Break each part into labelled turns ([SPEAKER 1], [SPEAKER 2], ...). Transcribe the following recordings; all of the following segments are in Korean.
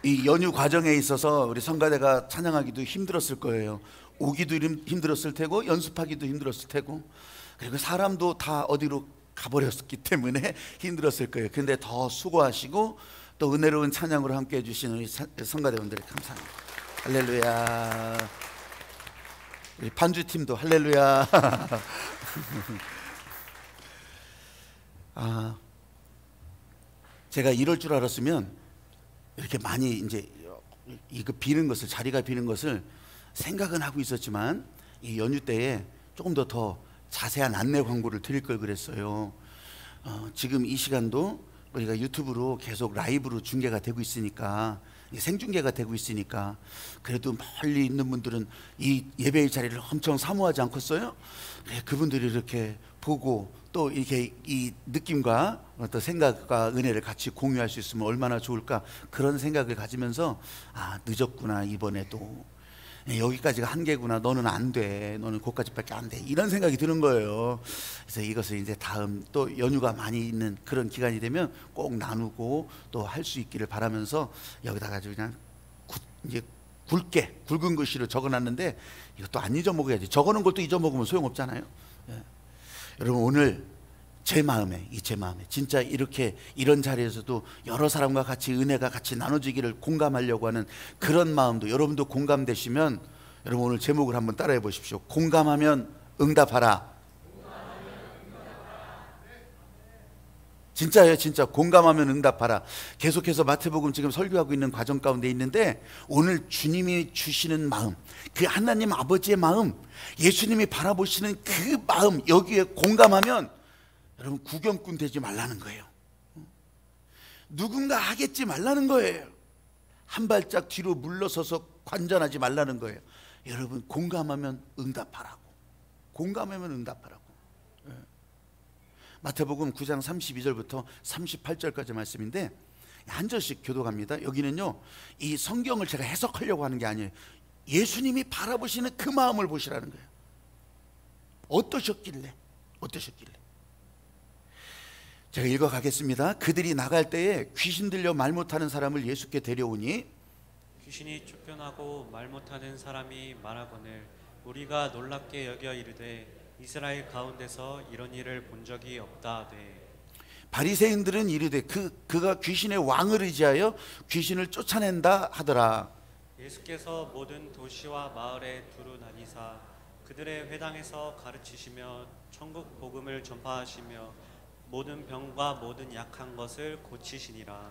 [SPEAKER 1] 이 연휴 과정에 있어서 우리 성가대가 찬양하기도 힘들었을 거예요. 오기도 힘들었을 테고 연습하기도 힘들었을 테고, 그리고 사람도 다 어디로 가버렸기 때문에 힘들었을 거예요. 근데 더 수고하시고 또 은혜로운 찬양으로 함께 해주신 우리 성가대원들에 감사합니다. 할렐루야. 우리 반주팀도 할렐루야. 제가 이럴 줄 알았으면 이렇게 많이 이제 이거 비는 것을, 자리가 비는 것을 생각은 하고 있었지만 이 연휴 때에 조금 더 자세한 안내 광고를 드릴 걸 그랬어요. 지금 이 시간도 우리가 유튜브로 계속 라이브로 중계가 되고 있으니까, 생중계가 되고 있으니까, 그래도 멀리 있는 분들은 이 예배의 자리를 엄청 사모하지 않겠어요? 그분들이 이렇게 보고 또 이렇게 이 느낌과 어떤 생각과 은혜를 같이 공유할 수 있으면 얼마나 좋을까, 그런 생각을 가지면서 늦었구나, 이번에도 여기까지가 한계구나, 너는 안 돼, 너는 거기까지밖에 안 돼, 이런 생각이 드는 거예요. 그래서 이것을 이제 다음 또 연휴가 많이 있는 그런 기간이 되면 꼭 나누고 또 할 수 있기를 바라면서 여기다가 그냥 이제 굵은 글씨로 적어놨는데, 이것도 안 잊어먹어야지. 적어놓은 걸 또 잊어먹으면 소용없잖아요. 여러분, 오늘 제 마음에 진짜 이렇게 이런 자리에서도 여러 사람과 같이 은혜가 같이 나눠지기를 공감하려고 하는 그런 마음도 여러분도 공감되시면, 여러분 오늘 제목을 한번 따라해 보십시오. 공감하면 응답하라. 진짜예요. 진짜 공감하면 응답하라. 계속해서 마태복음 지금 설교하고 있는 과정 가운데 있는데, 오늘 주님이 주시는 마음, 그 하나님 아버지의 마음, 예수님이 바라보시는 그 마음, 여기에 공감하면 여러분 구경꾼 되지 말라는 거예요. 누군가 하겠지 말라는 거예요. 한 발짝 뒤로 물러서서 관전하지 말라는 거예요. 여러분 공감하면 응답하라고. 공감하면 응답하라고. 마태복음 9장 32절부터 38절까지 말씀인데, 한 절씩 교독합니다. 여기는요, 이 성경을 제가 해석하려고 하는 게 아니에요. 예수님이 바라보시는 그 마음을 보시라는 거예요. 어떠셨길래. 제가 읽어가겠습니다. 그들이 나갈 때에 귀신 들려 말 못하는 사람을 예수께 데려오니,
[SPEAKER 2] 귀신이 쫓겨나고 말 못하는 사람이 말하거늘 우리가 놀랍게 여겨 이르되 이스라엘 가운데서 이런 일을 본 적이 없다 하되,
[SPEAKER 1] 바리새인들은 이르되 그가 귀신의 왕을 의지하여 귀신을 쫓아낸다 하더라.
[SPEAKER 2] 예수께서 모든 도시와 마을에 두루 다니사 그들의 회당에서 가르치시며 천국 복음을 전파하시며 모든 병과 모든 약한 것을 고치시니라.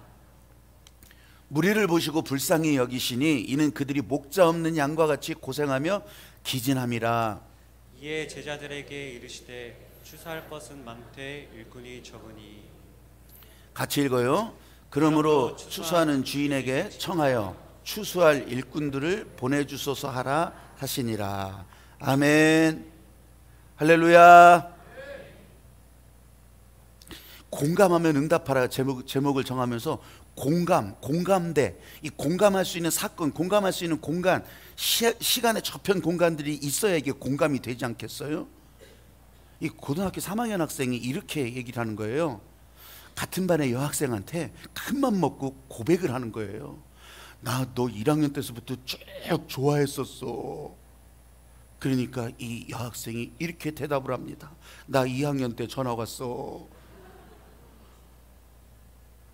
[SPEAKER 1] 무리를 보시고 불쌍히 여기시니 이는 그들이 목자 없는 양과 같이 고생하며 기진함이라.
[SPEAKER 2] 이에 제자들에게 이르시되 추수할 것은 많되 일꾼이 적으니.
[SPEAKER 1] 같이 읽어요. 그러므로 추수하는 주인에게 청하여 추수할 일꾼들을 보내주소서 하라 하시니라. 아멘. 할렐루야. 공감하면 응답하라 제목을 정하면서, 공감대, 이 공감할 수 있는 사건, 공감할 수 있는 공간, 시간의 저편 공간들이 있어야 이게 공감이 되지 않겠어요? 이 고등학교 3학년 학생이 이렇게 얘기를 하는 거예요. 같은 반의 여학생한테 큰맘 먹고 고백을 하는 거예요. 나 너 1학년 때서부터 쭉 좋아했었어. 그러니까 이 여학생이 이렇게 대답을 합니다. 나 2학년 때 전화 왔어.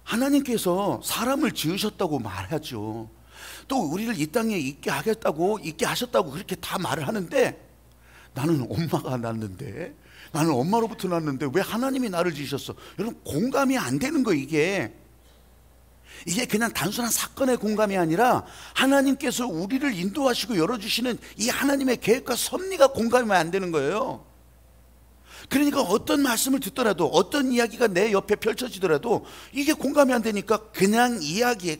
[SPEAKER 1] 하나님께서 사람을 지으셨다고 말하죠. 또 우리를 이 땅에 있게 하셨다고 그렇게 다 말을 하는데, 나는 엄마가 낳았는데, 나는 엄마로부터 낳았는데 왜 하나님이 나를 지으셨어? 여러분 공감이 안 되는 거예요. 이게 그냥 단순한 사건의 공감이 아니라 하나님께서 우리를 인도하시고 열어주시는 이 하나님의 계획과 섭리가 공감이 안 되는 거예요. 그러니까 어떤 말씀을 듣더라도, 어떤 이야기가 내 옆에 펼쳐지더라도 이게 공감이 안 되니까 그냥 이야기해.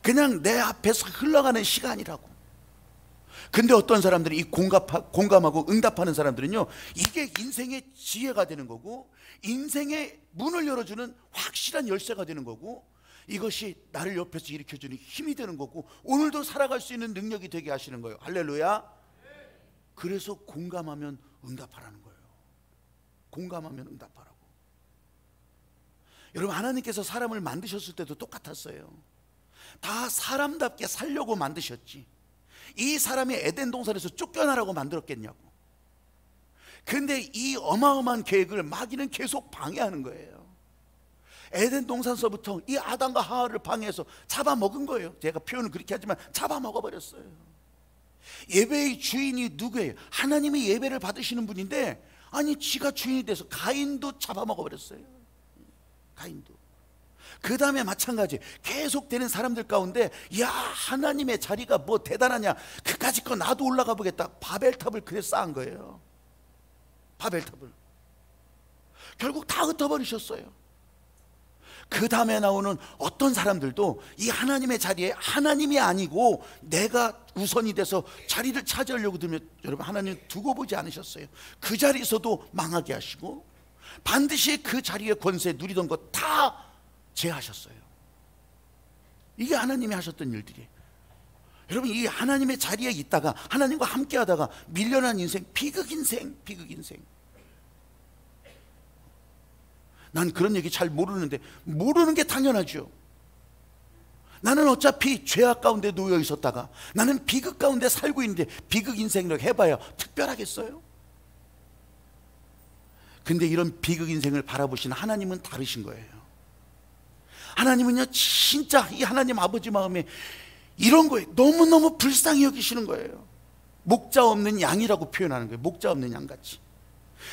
[SPEAKER 1] 그냥 내 앞에서 흘러가는 시간이라고. 근데 어떤 사람들이 이 공감하고 응답하는 사람들은요, 이게 인생의 지혜가 되는 거고, 인생의 문을 열어주는 확실한 열쇠가 되는 거고, 이것이 나를 옆에서 일으켜주는 힘이 되는 거고, 오늘도 살아갈 수 있는 능력이 되게 하시는 거예요. 할렐루야. 그래서 공감하면 응답하라는 거예요. 공감하면 응답하라고. 여러분, 하나님께서 사람을 만드셨을 때도 똑같았어요. 다 사람답게 살려고 만드셨지, 이 사람이 에덴 동산에서 쫓겨나라고 만들었겠냐고. 근데 이 어마어마한 계획을 마귀는 계속 방해하는 거예요. 에덴 동산서부터 이 아담과 하와를 방해해서 잡아먹은 거예요. 제가 표현을 그렇게 하지만 잡아먹어버렸어요. 예배의 주인이 누구예요? 하나님이 예배를 받으시는 분인데, 아니 지가 주인이 돼서 가인도 잡아먹어버렸어요. 가인도. 그 다음에 마찬가지, 계속되는 사람들 가운데, 야 하나님의 자리가 뭐 대단하냐, 그까짓 거 나도 올라가 보겠다. 바벨탑을 그래 쌓은 거예요. 바벨탑을. 결국 다 흩어버리셨어요. 그 다음에 나오는 어떤 사람들도 이 하나님의 자리에 하나님이 아니고 내가 우선이 돼서 자리를 차지하려고 들면, 여러분, 하나님 두고 보지 않으셨어요. 그 자리에서도 망하게 하시고 반드시 그 자리의 권세 누리던 것 다 제하셨어요. 이게 하나님이 하셨던 일들이에요. 여러분, 이 하나님의 자리에 있다가 하나님과 함께 하다가 밀려난 인생, 비극인생. 난 그런 얘기 잘 모르는데, 모르는 게 당연하죠. 나는 어차피 죄악 가운데 놓여 있었다가 나는 비극 가운데 살고 있는데 비극 인생이라고 해봐야 특별하겠어요? 근데 이런 비극 인생을 바라보시는 하나님은 다르신 거예요. 하나님은요, 진짜 이 하나님 아버지 마음에 이런 거에 너무너무 불쌍히 여기시는 거예요. 목자 없는 양이라고 표현하는 거예요. 목자 없는 양같이.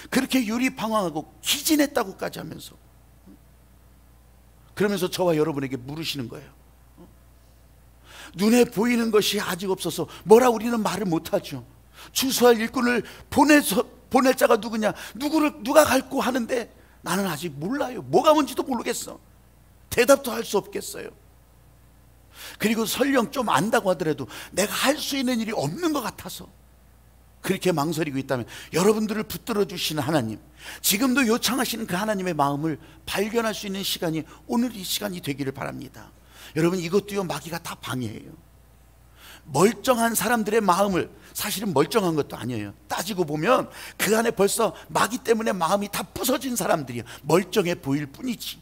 [SPEAKER 1] 그렇게 유리방황하고 기진했다고까지 하면서, 그러면서 저와 여러분에게 물으시는 거예요. 눈에 보이는 것이 아직 없어서 뭐라 우리는 말을 못하죠. 추수할 일꾼을 보낼 자가 누구냐, 누가 갈고 하는데 나는 아직 몰라요. 뭐가 뭔지도 모르겠어. 대답도 할 수 없겠어요. 그리고 설령 좀 안다고 하더라도 내가 할 수 있는 일이 없는 것 같아서 그렇게 망설이고 있다면, 여러분들을 붙들어 주시는 하나님, 지금도 요청하시는 그 하나님의 마음을 발견할 수 있는 시간이 오늘 이 시간이 되기를 바랍니다. 여러분, 이것도요, 마귀가 다 방해해요. 멀쩡한 사람들의 마음을, 사실은 멀쩡한 것도 아니에요. 따지고 보면 그 안에 벌써 마귀 때문에 마음이 다 부서진 사람들이에요. 멀쩡해 보일 뿐이지.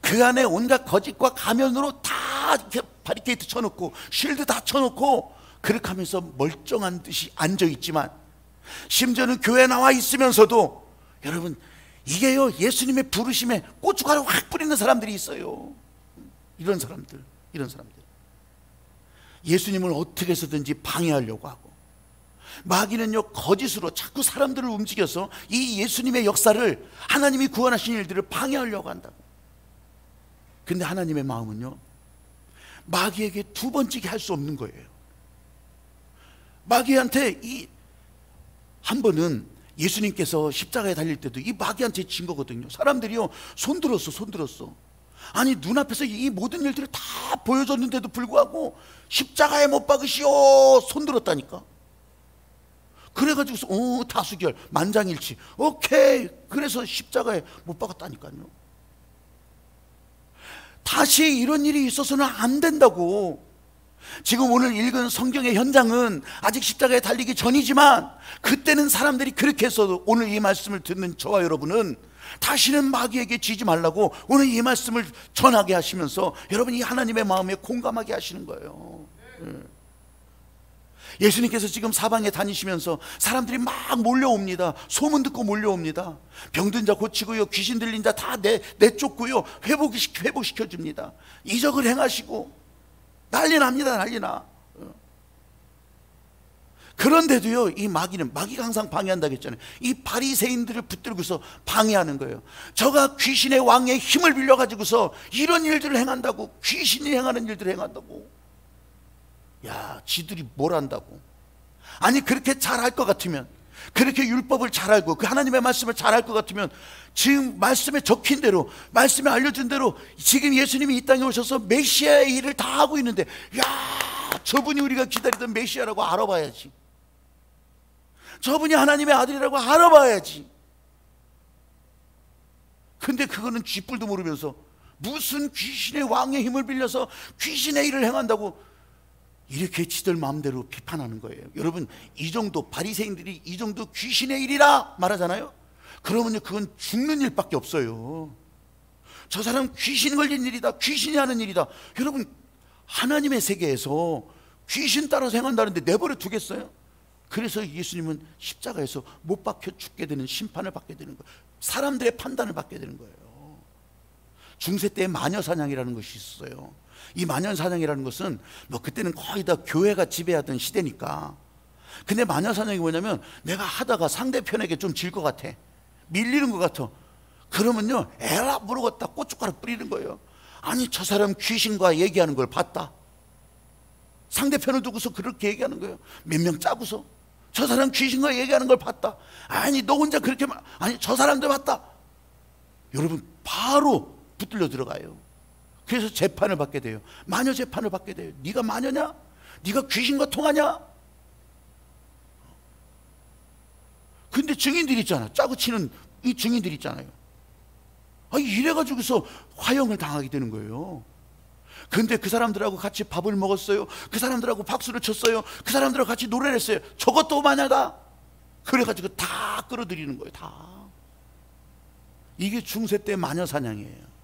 [SPEAKER 1] 그 안에 온갖 거짓과 가면으로 다 이렇게 바리케이트 쳐놓고 쉴드 다 쳐놓고 그렇게 하면서 멀쩡한 듯이 앉아있지만, 심지어는 교회 나와 있으면서도, 여러분, 이게요, 예수님의 부르심에 고춧가루 확 뿌리는 사람들이 있어요. 이런 사람들. 예수님을 어떻게 해서든지 방해하려고 하고, 마귀는요, 거짓으로 자꾸 사람들을 움직여서 이 예수님의 역사를, 하나님이 구원하신 일들을 방해하려고 한다고. 근데 하나님의 마음은요, 마귀에게 두 번째게 할 수 없는 거예요. 마귀한테 한 번은 예수님께서 십자가에 달릴 때도 이 마귀한테 진 거거든요. 사람들이요, 손들었어. 아니, 눈앞에서 이 모든 일들을 다 보여줬는데도 불구하고 십자가에 못 박으시오, 손들었다니까. 그래가지고서 다수결, 만장일치, 오케이, 그래서 십자가에 못 박았다니까요. 다시 이런 일이 있어서는 안 된다고. 지금 오늘 읽은 성경의 현장은 아직 십자가에 달리기 전이지만, 그때는 사람들이 그렇게 해서 오늘 이 말씀을 듣는 저와 여러분은 다시는 마귀에게 지지 말라고 오늘 이 말씀을 전하게 하시면서 여러분이 하나님의 마음에 공감하게 하시는 거예요. 예수님께서 지금 사방에 다니시면서 사람들이 막 몰려옵니다. 소문 듣고 몰려옵니다. 병든 자 고치고요, 귀신 들린 자 다 내쫓고요, 회복시켜 줍니다. 이적을 행하시고 난리 납니다. 난리 나. 그런데도요, 이 마귀가 항상 방해한다고 했잖아요. 이 바리새인들을 붙들고서 방해하는 거예요. 저가 귀신의 왕의 힘을 빌려가지고서 이런 일들을 행한다고, 귀신이 행하는 일들을 행한다고. 야, 지들이 뭘 안다고. 아니, 그렇게 잘할 것 같으면, 그렇게 율법을 잘 알고 그 하나님의 말씀을 잘 알 것 같으면, 지금 말씀에 적힌 대로, 말씀에 알려준 대로 지금 예수님이 이 땅에 오셔서 메시아의 일을 다 하고 있는데, 야, 저분이 우리가 기다리던 메시아라고 알아봐야지. 저분이 하나님의 아들이라고 알아봐야지. 근데 그거는 쥐뿔도 모르면서 무슨 귀신의 왕의 힘을 빌려서 귀신의 일을 행한다고 이렇게 지들 마음대로 비판하는 거예요. 여러분, 이 정도 바리새인들이 이 정도 귀신의 일이라 말하잖아요. 그러면요, 그건 죽는 일밖에 없어요. 저 사람 귀신 걸린 일이다, 귀신이 하는 일이다. 여러분, 하나님의 세계에서 귀신 따라 행한다는데 내버려 두겠어요? 그래서 예수님은 십자가에서 못 박혀 죽게 되는, 심판을 받게 되는 거예요. 사람들의 판단을 받게 되는 거예요. 중세 때의 마녀사냥이라는 것이 있어요. 이 마녀사냥이라는 것은 뭐 그때는 거의 다 교회가 지배하던 시대니까. 근데 마녀사냥이 뭐냐면, 내가 하다가 상대편에게 좀 질 것 같아, 밀리는 것 같아, 그러면요, 에라 모르겠다 고춧가루 뿌리는 거예요. 아니, 저 사람 귀신과 얘기하는 걸 봤다. 상대편을 두고서 그렇게 얘기하는 거예요. 몇 명 짜고서 저 사람 귀신과 얘기하는 걸 봤다. 아니, 너 혼자 그렇게 아니, 저 사람도 봤다. 여러분, 바로 붙들려 들어가요. 그래서 재판을 받게 돼요. 마녀 재판을 받게 돼요. 네가 마녀냐? 네가 귀신과 통하냐? 근데 증인들이 있잖아. 짜고 치는 이 증인들이 있잖아요. 이래가지고서 화형을 당하게 되는 거예요. 근데 그 사람들하고 같이 밥을 먹었어요. 그 사람들하고 박수를 쳤어요. 그 사람들하고 같이 노래를 했어요. 저것도 마녀다. 그래가지고 다 끌어들이는 거예요. 다. 이게 중세 때 마녀 사냥이에요.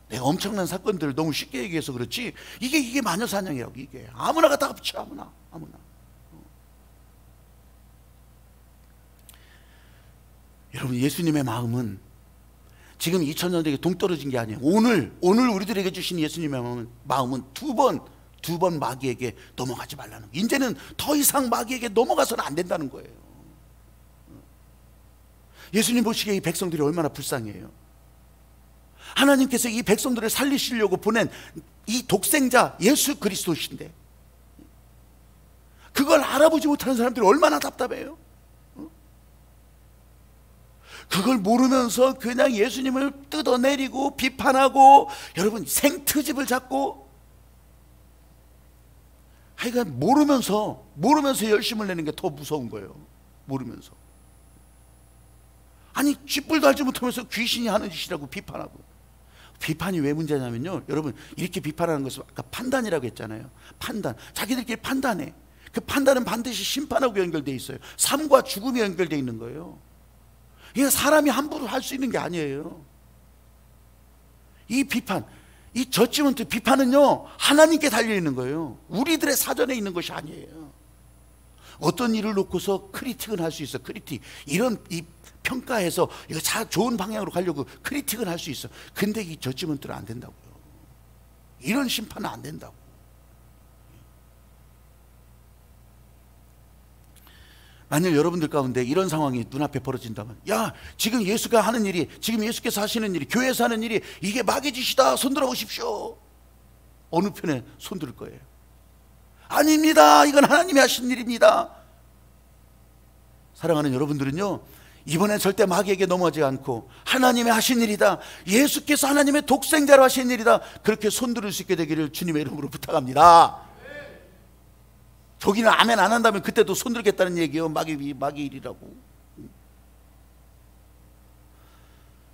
[SPEAKER 1] 내가 엄청난 사건들을 너무 쉽게 얘기해서 그렇지, 이게 마녀 사냥이라고. 이게 아무나가 다 붙여. 아무나. 여러분, 예수님의 마음은 지금 2000년 되게 동떨어진 게 아니에요. 오늘 우리들에게 주신 예수님의 마음은 두 번 마귀에게 넘어가지 말라는 거예요. 이제는 더 이상 마귀에게 넘어가서는 안 된다는 거예요. 예수님 보시기에 이 백성들이 얼마나 불쌍해요. 하나님께서 이 백성들을 살리시려고 보낸 이 독생자 예수 그리스도신데, 그걸 알아보지 못하는 사람들이 얼마나 답답해요. 그걸 모르면서 그냥 예수님을 뜯어내리고 비판하고, 여러분, 생트집을 잡고, 하여간 모르면서 열심을 내는 게 더 무서운 거예요. 모르면서. 아니, 쥐뿔도 알지 못하면서 귀신이 하는 짓이라고 비판하고. 비판이 왜 문제냐면요, 여러분, 이렇게 비판하는 것은 아까 판단이라고 했잖아요. 판단. 자기들끼리 판단해. 그 판단은 반드시 심판하고 연결되어 있어요. 삶과 죽음이 연결되어 있는 거예요. 이게 사람이 함부로 할 수 있는 게 아니에요. 이 비판, 이 저지먼트 비판은요, 하나님께 달려있는 거예요. 우리들의 사전에 있는 것이 아니에요. 어떤 일을 놓고서 크리틱은 할 수 있어. 크리틱. 이런 이 평가해서 이거 좋은 방향으로 가려고 크리틱은 할 수 있어. 근데 이 저지먼트는 안 된다고요. 이런 심판은 안 된다고. 만약 여러분들 가운데 이런 상황이 눈앞에 벌어진다면, 야, 지금 예수가 하는 일이, 지금 예수께서 하시는 일이, 교회에서 하는 일이 이게 마귀 짓이다, 손들어 보십시오. 어느 편에 손들 거예요? 아닙니다, 이건 하나님이 하신 일입니다. 사랑하는 여러분들은요, 이번엔 절대 마귀에게 넘어가지 않고 하나님의 하신 일이다, 예수께서 하나님의 독생자로 하신 일이다, 그렇게 손들을 수 있게 되기를 주님의 이름으로 부탁합니다. 저기는 아멘 안 한다면 그때도 손들겠다는 얘기예요. 마귀 일이라고.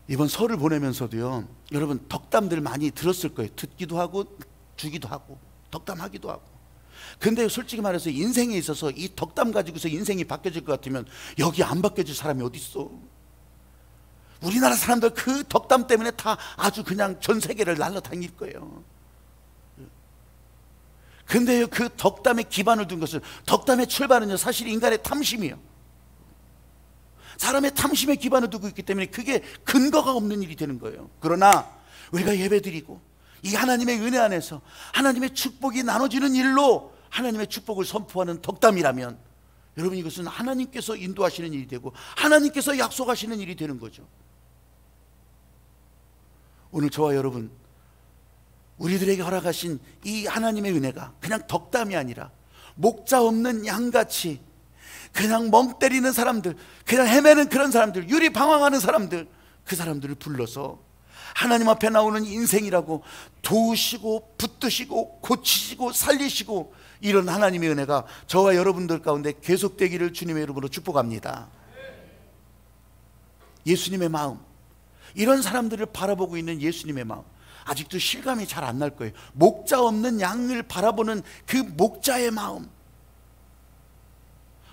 [SPEAKER 1] 이번 설을 보내면서도요, 여러분, 덕담들 많이 들었을 거예요. 듣기도 하고 주기도 하고 덕담하기도 하고. 근데 솔직히 말해서 인생에 있어서 이 덕담 가지고서 인생이 바뀌어질 것 같으면 여기 안 바뀌어질 사람이 어디 있어? 우리나라 사람들 그 덕담 때문에 다 아주 그냥 전 세계를 날아다닐 거예요. 근데요, 그 덕담에 기반을 둔 것은, 덕담의 출발은요, 사실 인간의 탐심이에요. 사람의 탐심에 기반을 두고 있기 때문에 그게 근거가 없는 일이 되는 거예요. 그러나 우리가 예배드리고 이 하나님의 은혜 안에서 하나님의 축복이 나눠지는 일로 하나님의 축복을 선포하는 덕담이라면, 여러분, 이것은 하나님께서 인도하시는 일이 되고 하나님께서 약속하시는 일이 되는 거죠. 오늘 저와 여러분, 우리들에게 허락하신 이 하나님의 은혜가 그냥 덕담이 아니라 목자 없는 양같이 그냥 멍 때리는 사람들, 그냥 헤매는 그런 사람들, 유리방황하는 사람들, 그 사람들을 불러서 하나님 앞에 나오는 인생이라고 도우시고 붙드시고 고치시고 살리시고, 이런 하나님의 은혜가 저와 여러분들 가운데 계속되기를 주님의 이름으로 축복합니다. 예수님의 마음, 이런 사람들을 바라보고 있는 예수님의 마음, 아직도 실감이 잘 안 날 거예요. 목자 없는 양을 바라보는 그 목자의 마음.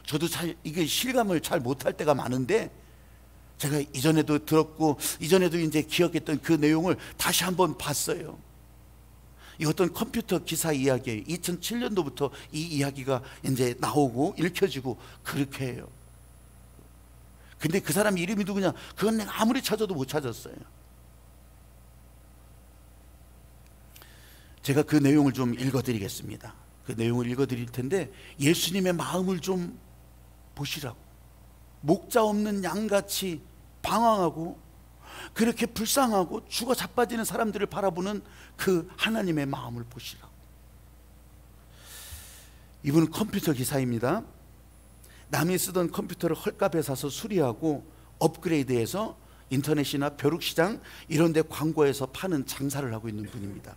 [SPEAKER 1] 저도 이게 실감을 잘 못할 때가 많은데, 제가 이전에도 들었고 이전에도 이제 기억했던 그 내용을 다시 한번 봤어요. 이 어떤 컴퓨터 기사 이야기예요. 2007년도부터 이 이야기가 이제 나오고 읽혀지고 그렇게 해요. 근데 그 사람 이름이 누구냐? 그건 내가 아무리 찾아도 못 찾았어요. 제가 그 내용을 좀 읽어드리겠습니다. 그 내용을 읽어드릴 텐데 예수님의 마음을 좀 보시라고. 목자 없는 양같이 방황하고 그렇게 불쌍하고 죽어 자빠지는 사람들을 바라보는 그 하나님의 마음을 보시라고. 이분은 컴퓨터 기사입니다. 남이 쓰던 컴퓨터를 헐값에 사서 수리하고 업그레이드해서 인터넷이나 벼룩시장 이런 데 광고해서 파는 장사를 하고 있는 분입니다.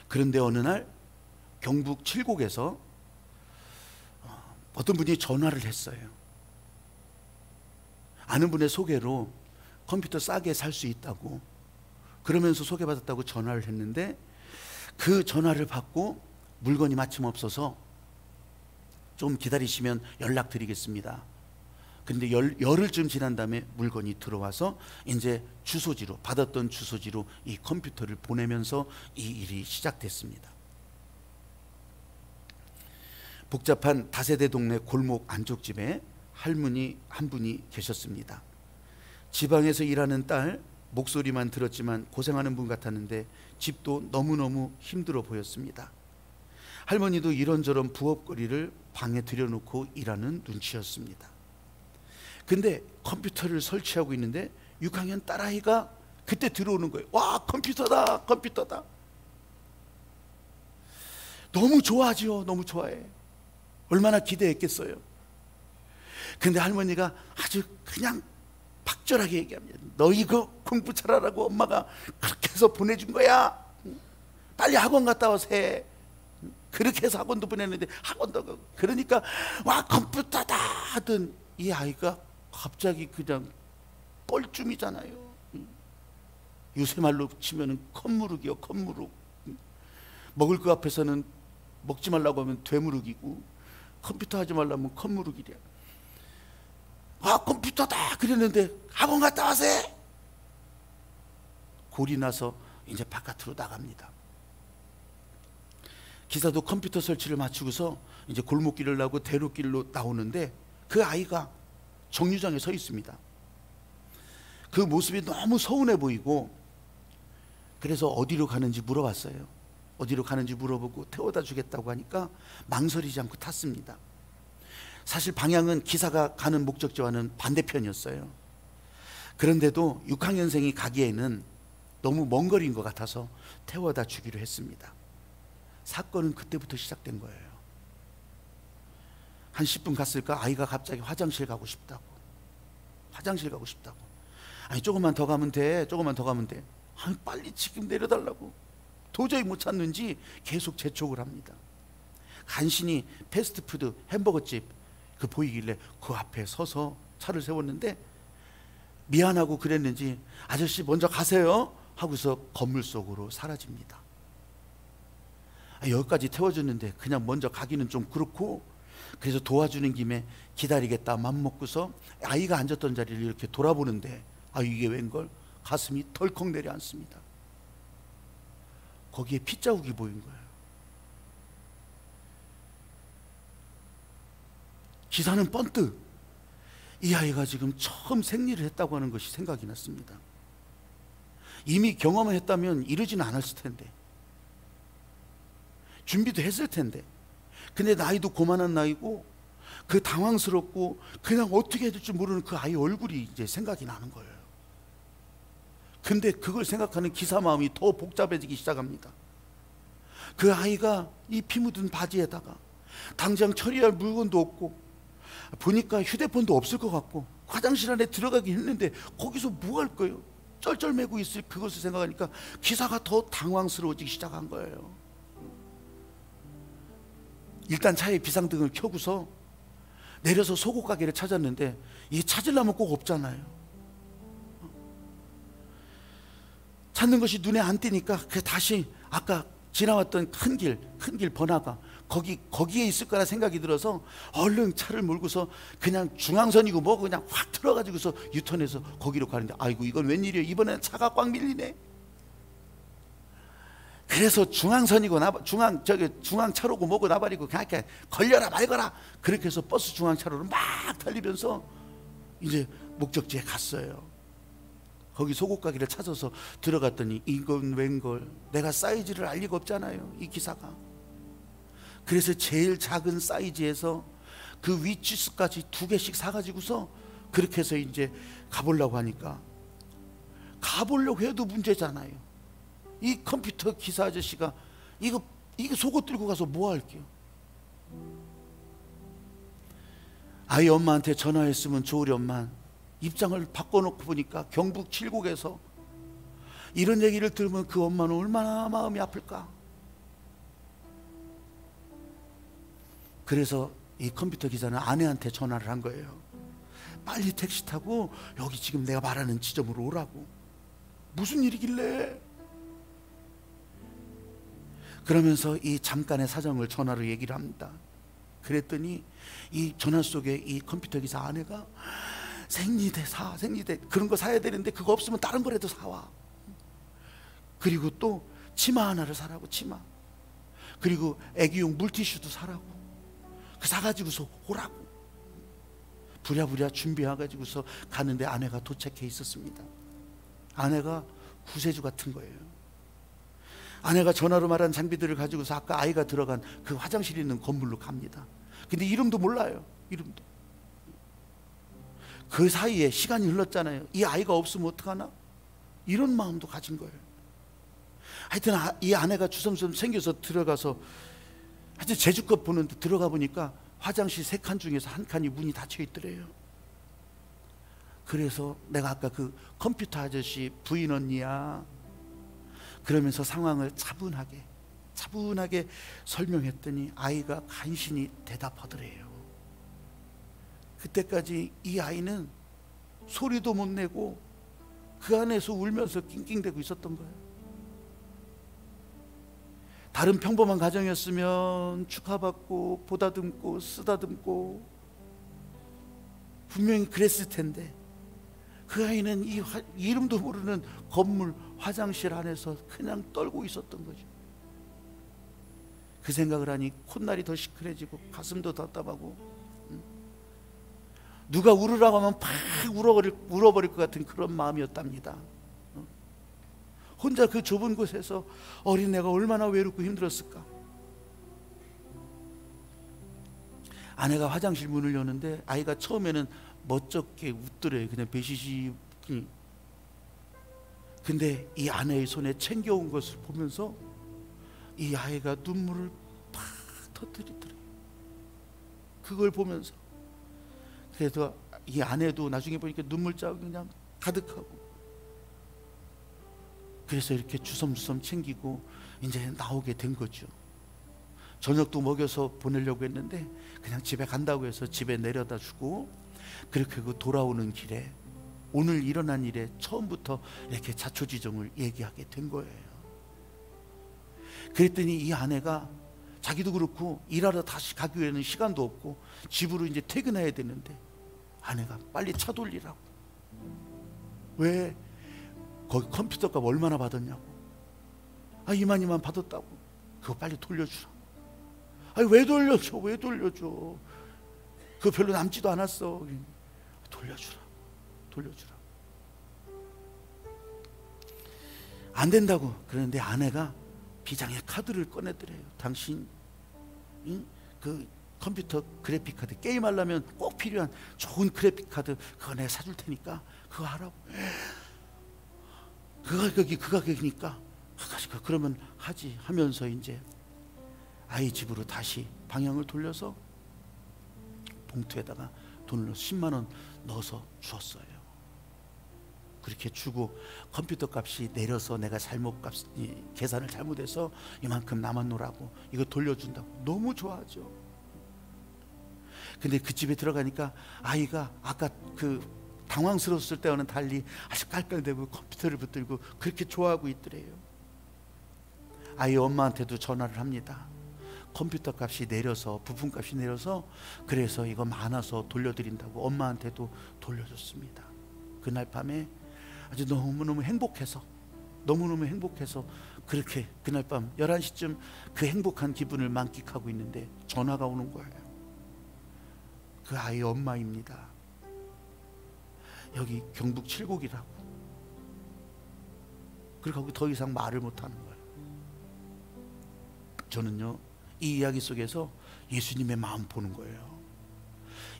[SPEAKER 1] 그런데 어느 날 경북 칠곡에서 어떤 분이 전화를 했어요. 아는 분의 소개로 컴퓨터 싸게 살 수 있다고, 그러면서 소개받았다고 전화를 했는데 그 전화를 받고 물건이 마침 없어서 좀 기다리시면 연락드리겠습니다. 근데 열흘쯤 지난 다음에 물건이 들어와서 이제 주소지로, 받았던 주소지로 이 컴퓨터를 보내면서 이 일이 시작됐습니다. 복잡한 다세대 동네 골목 안쪽집에 할머니 한 분이 계셨습니다. 지방에서 일하는 딸, 목소리만 들었지만 고생하는 분 같았는데 집도 너무너무 힘들어 보였습니다. 할머니도 이런저런 부업거리를 방에 들여놓고 일하는 눈치였습니다. 근데 컴퓨터를 설치하고 있는데 6학년 딸아이가 그때 들어오는 거예요. 와, 컴퓨터다, 컴퓨터다. 너무 좋아하지요. 너무 좋아해. 얼마나 기대했겠어요. 근데 할머니가 아주 그냥 박절하게 얘기합니다. 너 이거 공부 잘하라고 엄마가 그렇게 해서 보내준 거야. 빨리 학원 갔다 와서 해. 그렇게 해서 학원도 보냈는데 학원도 가고. 그러니까 와, 컴퓨터다 하던 이 아이가 갑자기 그냥 뻘쭘이잖아요. 요새 말로 치면은 컵무룩이요, 컵무룩. 먹을 거 앞에서는 먹지 말라고 하면 되무룩이고, 컴퓨터 하지 말라면 컵무룩이래. 아, 컴퓨터다 그랬는데 학원 갔다 와서 해. 골이 나서 이제 바깥으로 나갑니다. 기사도 컴퓨터 설치를 마치고서 이제 골목길을 나고 대로길로 나오는데 그 아이가 정류장에 서 있습니다. 그 모습이 너무 서운해 보이고, 그래서 어디로 가는지 물어봤어요. 어디로 가는지 물어보고 태워다 주겠다고 하니까 망설이지 않고 탔습니다. 사실 방향은 기사가 가는 목적지와는 반대편이었어요. 그런데도 6학년생이 가기에는 너무 먼 거리인 것 같아서 태워다 주기로 했습니다. 사건은 그때부터 시작된 거예요. 한 10분 갔을까 아이가 갑자기 화장실 가고 싶다고. 화장실 가고 싶다고. 아니, 조금만 더 가면 돼. 조금만 더 가면 돼. 아니, 빨리 지금 내려달라고. 도저히 못 찾는지 계속 재촉을 합니다. 간신히 패스트푸드 햄버거집 그 보이길래 그 앞에 서서 차를 세웠는데 미안하고 그랬는지 아저씨 먼저 가세요 하고서 건물 속으로 사라집니다. 여기까지 태워줬는데 그냥 먼저 가기는 좀 그렇고, 그래서 도와주는 김에 기다리겠다 맘먹고서 아이가 앉았던 자리를 이렇게 돌아보는데 이게 웬걸? 가슴이 덜컥 내려앉습니다. 거기에 핏자국이 보인 거예요. 기사는 번뜩 이 아이가 지금 처음 생리를 했다고 하는 것이 생각이 났습니다. 이미 경험을 했다면 이러지는 않았을 텐데, 준비도 했을 텐데, 근데 나이도 고만한 나이고 그 당황스럽고 그냥 어떻게 해야 될지 모르는 그 아이 얼굴이 이제 생각이 나는 거예요. 근데 그걸 생각하는 기사 마음이 더 복잡해지기 시작합니다. 그 아이가 이 피 묻은 바지에다가 당장 처리할 물건도 없고, 보니까 휴대폰도 없을 것 같고, 화장실 안에 들어가긴 했는데 거기서 뭐 할 거예요? 쩔쩔매고 있을 그것을 생각하니까 기사가 더 당황스러워지기 시작한 거예요. 일단 차에 비상등을 켜고서 내려서 속옷 가게를 찾았는데 이게 찾으려면 꼭 없잖아요. 찾는 것이 눈에 안 띄니까 다시 아까 지나왔던 큰 길 번화가 거기에 있을 거라 생각이 들어서 얼른 차를 몰고서 그냥 중앙선이고 뭐고 그냥 확 틀어가지고서 유턴해서 거기로 가는데, 아이고 이건 웬일이에요. 이번에는 차가 꽉 밀리네. 그래서 중앙선이고 중앙차로고 뭐고 나발이고 그냥 이렇게 걸려라 말거라 그렇게 해서 버스 중앙차로를 막 달리면서 이제 목적지에 갔어요. 거기 속옷 가게를 찾아서 들어갔더니 이건 웬걸, 내가 사이즈를 알 리가 없잖아요, 이 기사가. 그래서 제일 작은 사이즈에서 그 위치수까지 2개씩 사가지고서 그렇게 해서 이제 가보려고 하니까, 가보려고 해도 문제잖아요. 이 컴퓨터 기사 아저씨가 이거 속옷 들고 가서 뭐 할게요? 아이 엄마한테 전화했으면 좋으련만 입장을 바꿔놓고 보니까 경북 칠곡에서 이런 얘기를 들으면 그 엄마는 얼마나 마음이 아플까. 그래서 이 컴퓨터 기사는 아내한테 전화를 한 거예요. 빨리 택시 타고 여기 지금 내가 말하는 지점으로 오라고. 무슨 일이길래? 그러면서 이 잠깐의 사정을 전화로 얘기를 합니다. 그랬더니 이 전화 속에 이 컴퓨터 기사 아내가 생리대 그런 거 사야 되는데 그거 없으면 다른 거라도 사와. 그리고 또 치마 하나를 사라고, 치마. 그리고 애기용 물티슈도 사라고. 그 사가지고서 오라고. 부랴부랴 준비해가지고서 가는데 아내가 도착해 있었습니다. 아내가 구세주 같은 거예요. 아내가 전화로 말한 장비들을 가지고서 아까 아이가 들어간 그 화장실 있는 건물로 갑니다. 근데 이름도 몰라요. 이름도. 그 사이에 시간이 흘렀잖아요. 이 아이가 없으면 어떡하나? 이런 마음도 가진 거예요. 하여튼 이 아내가 주섬주섬 생겨서 들어가서 하여튼 제주껏 보는데 들어가 보니까 화장실 3칸 중에서 1칸이 문이 닫혀 있더래요. 그래서 내가 아까 그 컴퓨터 아저씨 부인 언니야 그러면서 상황을 차분하게 설명했더니 아이가 간신히 대답하더래요. 그때까지 이 아이는 소리도 못 내고 그 안에서 울면서 낑낑대고 있었던 거예요. 다른 평범한 가정이었으면 축하받고 보다듬고 쓰다듬고 분명히 그랬을 텐데, 그 아이는 이 이름도 모르는 건물 화장실 안에서 그냥 떨고 있었던 거죠. 그 생각을 하니 콧날이 더 시큰해지고 가슴도 답답하고, 누가 울으라고 하면 팍 울어버릴 것 같은 그런 마음이었답니다. 혼자 그 좁은 곳에서 어린애가 얼마나 외롭고 힘들었을까. 아내가 화장실 문을 여는데 아이가 처음에는 멋쩍게 웃더래요. 그냥 배시시. 근데 이 아내의 손에 챙겨온 것을 보면서 이 아이가 눈물을 팍 터뜨리더래요. 그걸 보면서. 그래서 이 아내도 나중에 보니까 눈물 자국이 그냥 가득하고, 그래서 이렇게 주섬주섬 챙기고 이제 나오게 된 거죠. 저녁도 먹여서 보내려고 했는데 그냥 집에 간다고 해서 집에 내려다 주고, 그렇게 그 돌아오는 길에 오늘 일어난 일에 처음부터 이렇게 자초지종을 얘기하게 된 거예요. 그랬더니 이 아내가 자기도 그렇고 일하러 다시 가기 위해는 시간도 없고 집으로 이제 퇴근해야 되는데 아내가 빨리 차 돌리라고. 왜? 거기 컴퓨터 값 얼마나 받았냐고. 아, 이만 받았다고. 그거 빨리 돌려주라. 아니, 왜 돌려줘? 그거 별로 남지도 않았어. 돌려주라. 안 된다고. 그런데 아내가 비장의 카드를 꺼내더래요. 당신 그 컴퓨터 그래픽 카드 게임하려면 꼭 필요한 좋은 그래픽 카드 그거 내가 사줄 테니까 그거 하라고. 그 가격이니까 그러면 하지 하면서 이제 아이 집으로 다시 방향을 돌려서 봉투에다가 돈을 10만 원 넣어서 주었어요. 그렇게 주고 컴퓨터 값이 내려서 내가 계산을 잘못해서 이만큼 남았노라고 이거 돌려준다고 너무 좋아하죠. 근데 그 집에 들어가니까 아이가 아까 그 당황스러웠을 때와는 달리 아주 깔깔대고 컴퓨터를 붙들고 그렇게 좋아하고 있더래요. 아이 엄마한테도 전화를 합니다. 컴퓨터 값이 내려서, 부품 값이 내려서, 그래서 이거 많아서 돌려드린다고 엄마한테도 돌려줬습니다. 그날 밤에 아주 너무너무 행복해서, 너무너무 행복해서 그렇게 그날 밤 11시쯤 그 행복한 기분을 만끽하고 있는데 전화가 오는 거예요. 그 아이의 엄마입니다. 여기 경북 칠곡이라고. 그리고 더 이상 말을 못하는 거예요. 저는요, 이 이야기 속에서 예수님의 마음 보는 거예요.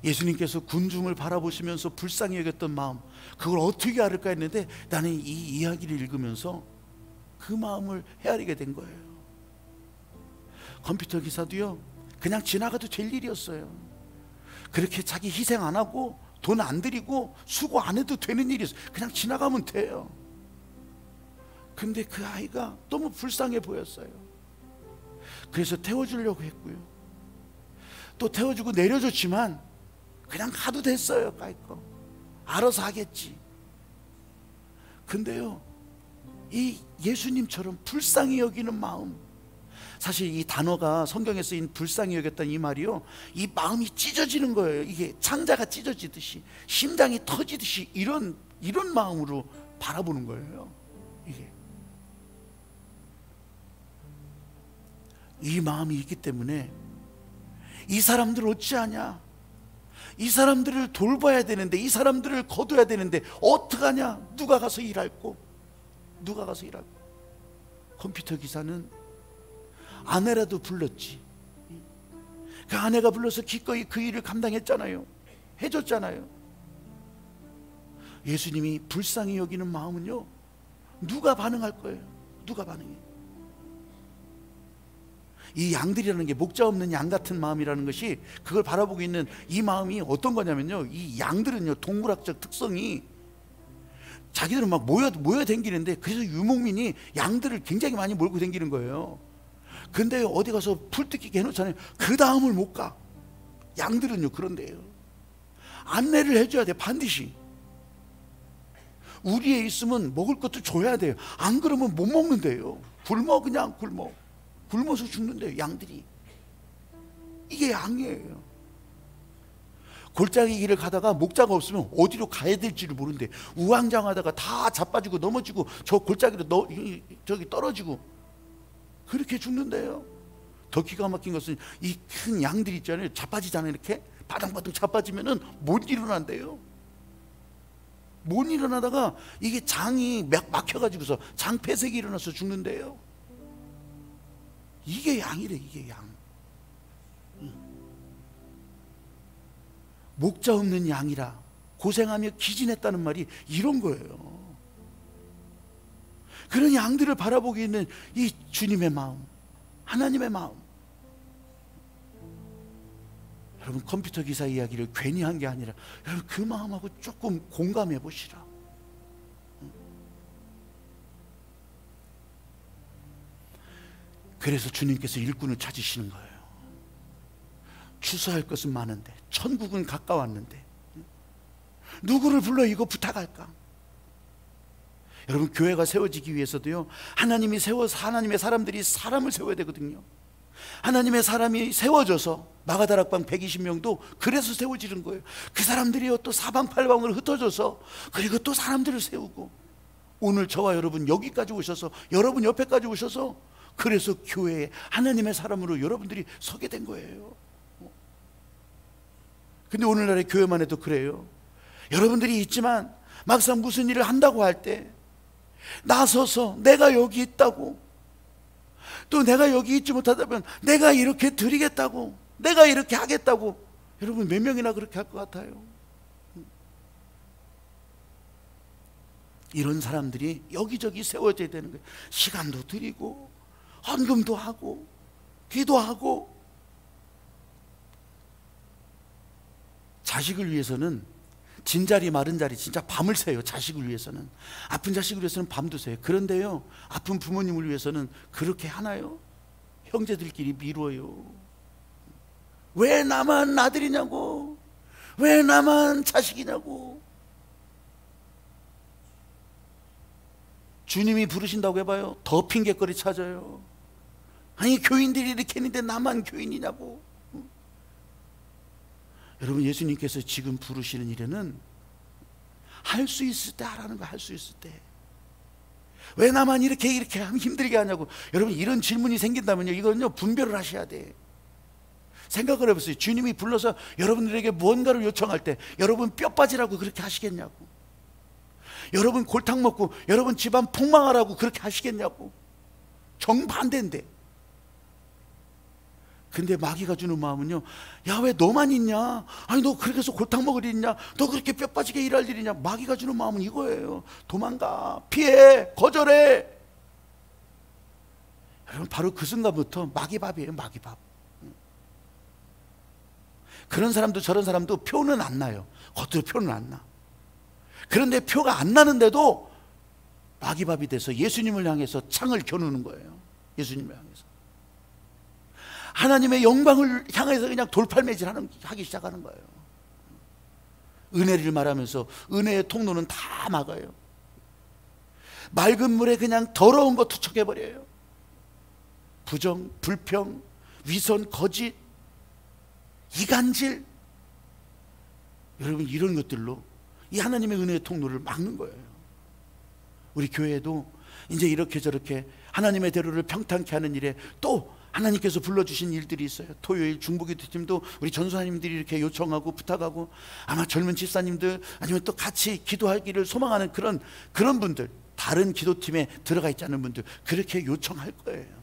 [SPEAKER 1] 예수님께서 군중을 바라보시면서 불쌍히 여겼던 마음, 그걸 어떻게 알을까 했는데 나는 이 이야기를 읽으면서 그 마음을 헤아리게 된 거예요. 컴퓨터 기사도요, 그냥 지나가도 될 일이었어요. 그렇게 자기 희생 안 하고 돈 안 들이고 수고 안 해도 되는 일이었어요. 그냥 지나가면 돼요. 근데 그 아이가 너무 불쌍해 보였어요. 그래서 태워주려고 했고요, 또 태워주고 내려줬지만 그냥 가도 됐어요. 까이거 알아서 하겠지. 근데요, 이 예수님처럼 불쌍히 여기는 마음, 사실 이 단어가 성경에 쓰인 불쌍히 여겼다는 이 말이요, 이 마음이 찢어지는 거예요. 이게 창자가 찢어지듯이, 심장이 터지듯이 이런 마음으로 바라보는 거예요. 이게 이 마음이 있기 때문에 이 사람들 어찌하냐, 이 사람들을 돌봐야 되는데, 이 사람들을 거둬야 되는데 어떡하냐, 누가 가서 일할꼬, 누가 가서 일할꼬. 컴퓨터 기사는 아내라도 불렀지. 그 아내가 불러서 기꺼이 그 일을 감당했잖아요. 해줬잖아요. 예수님이 불쌍히 여기는 마음은요, 누가 반응할 거예요? 누가 반응해? 이 양들이라는 게 목자 없는 양 같은 마음이라는 것이, 그걸 바라보고 있는 이 마음이 어떤 거냐면요, 이 양들은요, 동물학적 특성이 자기들은 막 모여 댕기는데, 그래서 유목민이 양들을 굉장히 많이 몰고 댕기는 거예요. 근데 어디 가서 풀 뜯기게 해놓잖아요. 그 다음을 못 가. 양들은요 그런데요, 안내를 해줘야 돼. 반드시 우리에 있으면 먹을 것도 줘야 돼요. 안 그러면 못 먹는데요. 그냥 굶어서 죽는데요, 양들이. 이게 양이에요. 골짜기 길을 가다가 목자가 없으면 어디로 가야 될지를 모르는데, 우왕좌왕하다가 다 자빠지고 넘어지고 저 골짜기로 저기 떨어지고 그렇게 죽는데요. 더 기가 막힌 것은 이 큰 양들이 있잖아요, 자빠지잖아요. 이렇게 바둥바둥 자빠지면은 못 일어난대요. 못 일어나다가 이게 장이 막혀가지고서 장폐색이 일어나서 죽는데요. 이게 양이래, 이게 양. 목자 없는 양이라 고생하며 기진했다는 말이 이런 거예요. 그런 양들을 바라보고 있는 이 주님의 마음, 하나님의 마음. 여러분, 컴퓨터 기사 이야기를 괜히 한 게 아니라, 여러분 그 마음하고 조금 공감해 보시라. 그래서 주님께서 일꾼을 찾으시는 거예요. 추수할 것은 많은데, 천국은 가까웠는데 누구를 불러 이거 부탁할까? 여러분, 교회가 세워지기 위해서도요, 하나님이 세워서 하나님의 사람들이 사람을 세워야 되거든요. 하나님의 사람이 세워져서 마가다락방 120명도 그래서 세워지는 거예요. 그 사람들이요, 또 사방팔방으로 흩어져서, 그리고 또 사람들을 세우고, 오늘 저와 여러분 여기까지 오셔서, 여러분 옆에까지 오셔서, 그래서 교회에 하나님의 사람으로 여러분들이 서게 된 거예요. 근데 오늘날의 교회만 해도 그래요. 여러분들이 있지만 막상 무슨 일을 한다고 할 때 나서서 내가 여기 있다고, 또 내가 여기 있지 못하다면 내가 이렇게 드리겠다고, 내가 이렇게 하겠다고, 여러분 몇 명이나 그렇게 할 것 같아요? 이런 사람들이 여기저기 세워져야 되는 거예요. 시간도 드리고 헌금도 하고 기도하고. 자식을 위해서는 진자리 마른 자리 진짜 밤을 새요. 자식을 위해서는, 아픈 자식을 위해서는 밤도 새요. 그런데요, 아픈 부모님을 위해서는 그렇게 하나요? 형제들끼리 미뤄요. 왜 나만 아들이냐고, 왜 나만 자식이냐고. 주님이 부르신다고 해봐요, 더 핑계거리 찾아요. 아니 교인들이 이렇게 했는데 나만 교인이냐고. 여러분, 예수님께서 지금 부르시는 일에는 할 수 있을 때 하라는 거, 할 수 있을 때. 왜 나만 이렇게 하면 힘들게 하냐고. 여러분, 이런 질문이 생긴다면요, 이거는요 분별을 하셔야 돼. 생각을 해보세요. 주님이 불러서 여러분들에게 무언가를 요청할 때 여러분 뼈 빠지라고 그렇게 하시겠냐고. 여러분 골탕 먹고 여러분 집안 폭망하라고 그렇게 하시겠냐고. 정반대인데. 근데 마귀가 주는 마음은요, 야, 왜 너만 있냐? 아니 너 그렇게 해서 골탕 먹을 일 있냐? 너 그렇게 뼈 빠지게 일할 일이냐? 마귀가 주는 마음은 이거예요. 도망가, 피해, 거절해. 여러분, 바로 그 순간부터 마귀밥이에요. 마귀밥. 그런 사람도 저런 사람도 표는 안 나요. 겉으로 표는 안 나. 그런데 표가 안 나는데도 마귀밥이 돼서 예수님을 향해서 창을 겨누는 거예요. 예수님을 향해서. 하나님의 영광을 향해서 그냥 돌팔매질 하기 시작하는 거예요. 은혜를 말하면서 은혜의 통로는 다 막아요. 맑은 물에 그냥 더러운 거 투척해버려요. 부정, 불평, 위선, 거짓, 이간질. 여러분, 이런 것들로 이 하나님의 은혜의 통로를 막는 거예요. 우리 교회도 이제 이렇게 저렇게 하나님의 대로를 평탄케 하는 일에 또 하나님께서 불러주신 일들이 있어요. 토요일 중보기도 팀도 우리 전사님들이 이렇게 요청하고 부탁하고, 아마 젊은 집사님들 아니면 또 같이 기도하기를 소망하는 그런 분들, 다른 기도팀에 들어가 있지 않은 분들, 그렇게 요청할 거예요.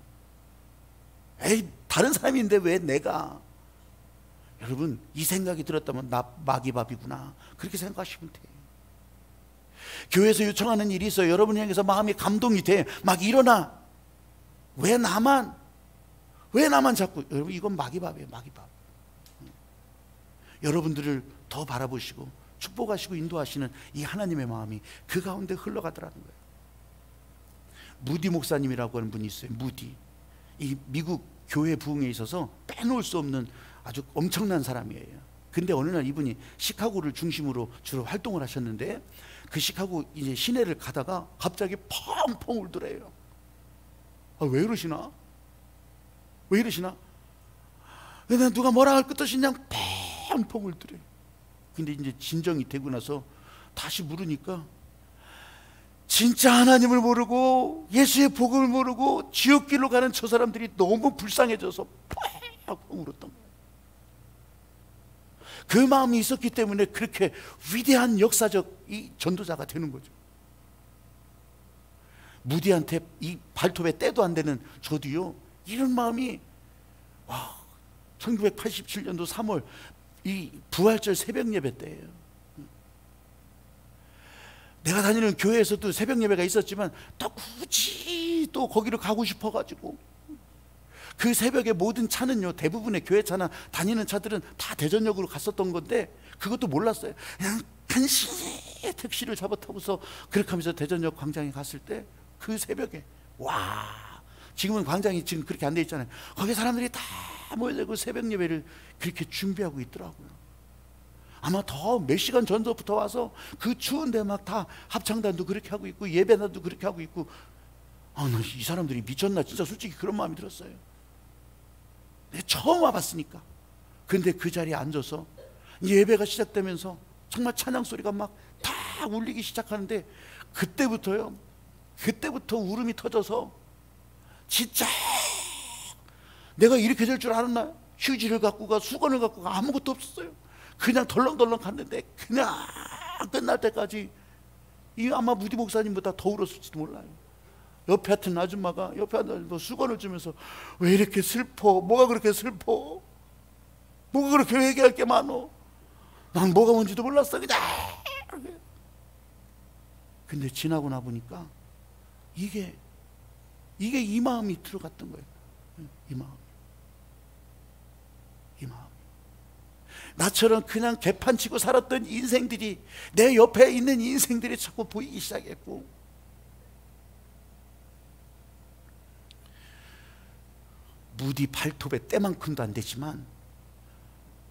[SPEAKER 1] 에이, 다른 사람인데 왜 내가. 여러분, 이 생각이 들었다면 나 마귀밥이구나, 그렇게 생각하시면 돼요. 교회에서 요청하는 일이 있어요. 여러분 향해서 마음이 감동이 돼. 막 일어나. 왜 나만 자꾸. 여러분, 이건 마귀밥이에요. 마귀밥. 여러분들을 더 바라보시고 축복하시고 인도하시는 이 하나님의 마음이 그 가운데 흘러가더라는 거예요. 무디 목사님이라고 하는 분이 있어요. 무디. 이 미국 교회 부흥에 있어서 빼놓을 수 없는 아주 엄청난 사람이에요. 근데 어느 날 이분이 시카고를 중심으로 주로 활동을 하셨는데, 그 시카고 이제 시내를 가다가 갑자기 펑펑 울더래요. 아, 왜 이러시나? 왜 이러시나? 근데 누가 뭐라 할 것 없이 그냥 펑펑 울더래요. 근데 이제 진정이 되고 나서 다시 물으니까, 진짜 하나님을 모르고 예수의 복음을 모르고 지옥길로 가는 저 사람들이 너무 불쌍해져서 펑펑 울었던 거예요. 그 마음이 있었기 때문에 그렇게 위대한 역사적 이 전도자가 되는 거죠. 무디한테 이 발톱에 때도 안 되는 저도요, 이런 마음이, 1987년도 3월 이 부활절 새벽 예배 때예요. 내가 다니는 교회에서도 새벽 예배가 있었지만 또 굳이 또 거기로 가고 싶어가지고, 그 새벽에 모든 차는요, 대부분의 교회 차나 다니는 차들은 다 대전역으로 갔었던 건데, 그것도 몰랐어요. 그냥 간신히 택시를 잡아 타고서 그렇게 하면서 대전역 광장에 갔을 때, 그 새벽에, 와, 지금은 광장이 지금 그렇게 안 돼 있잖아요. 거기 사람들이 다 모여들고 새벽 예배를 그렇게 준비하고 있더라고요. 아마 더 몇 시간 전부터 와서 그 추운데 막 다 합창단도 그렇게 하고 있고 예배단도 그렇게 하고 있고, 이 사람들이 미쳤나, 진짜 솔직히 그런 마음이 들었어요. 내가 처음 와봤으니까. 근데 그 자리에 앉아서 예배가 시작되면서 정말 찬양 소리가 막 다 울리기 시작하는데, 그때부터 울음이 터져서, 진짜 내가 이렇게 될 줄 알았나? 휴지를 갖고 가, 수건을 갖고 가, 아무것도 없었어요. 그냥 덜렁덜렁 갔는데, 그냥 끝날 때까지 이 아마 무디 목사님보다 더 울었을지도 몰라요. 옆에 같은 아줌마가 옆에 앉아서 수건을 주면서, 왜 이렇게 슬퍼? 뭐가 그렇게 슬퍼? 뭐가 그렇게 얘기할 게 많어? 난 뭐가 뭔지도 몰랐어. 그냥. 근데 지나고 나 보니까 이게 이 마음이 들어갔던 거예요. 이 마음. 나처럼 그냥 개판치고 살았던 인생들이, 내 옆에 있는 인생들이 자꾸 보이기 시작했고, 무디 발톱에 때만큼도 안 되지만,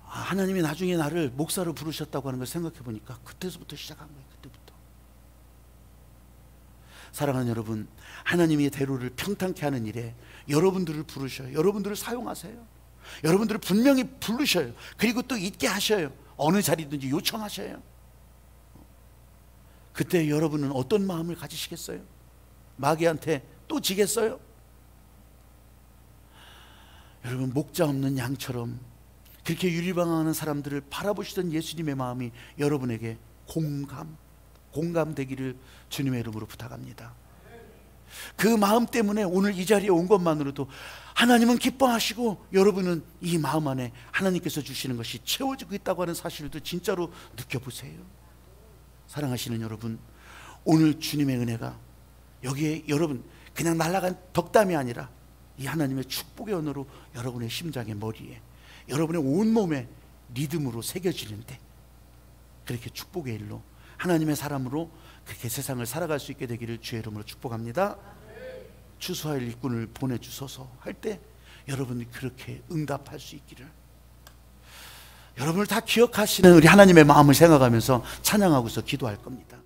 [SPEAKER 1] 하나님이 나중에 나를 목사로 부르셨다고 하는 걸 생각해 보니까 그때서부터 시작한 거예요. 그때부터. 사랑하는 여러분, 하나님의 대로를 평탄케 하는 일에 여러분들을 부르셔요. 여러분들을 사용하세요. 여러분들을 분명히 부르셔요. 그리고 또 있게 하셔요. 어느 자리든지 요청하셔요. 그때 여러분은 어떤 마음을 가지시겠어요? 마귀한테 또 지겠어요? 여러분, 목자 없는 양처럼 그렇게 유리방황하는 사람들을 바라보시던 예수님의 마음이 여러분에게 공감되기를 주님의 이름으로 부탁합니다. 그 마음 때문에 오늘 이 자리에 온 것만으로도 하나님은 기뻐하시고 여러분은 이 마음 안에 하나님께서 주시는 것이 채워지고 있다고 하는 사실도 진짜로 느껴보세요. 사랑하시는 여러분, 오늘 주님의 은혜가 여기에 여러분 그냥 날아간 덕담이 아니라 이 하나님의 축복의 언어로 여러분의 심장의 머리에, 여러분의 온몸에 리듬으로 새겨지는데, 그렇게 축복의 일로 하나님의 사람으로 그렇게 세상을 살아갈 수 있게 되기를 주의 이름으로 축복합니다. 추수할 일꾼을 보내주소서 할 때 여러분이 그렇게 응답할 수 있기를, 여러분을 다 기억하시는 우리 하나님의 마음을 생각하면서 찬양하고서 기도할 겁니다.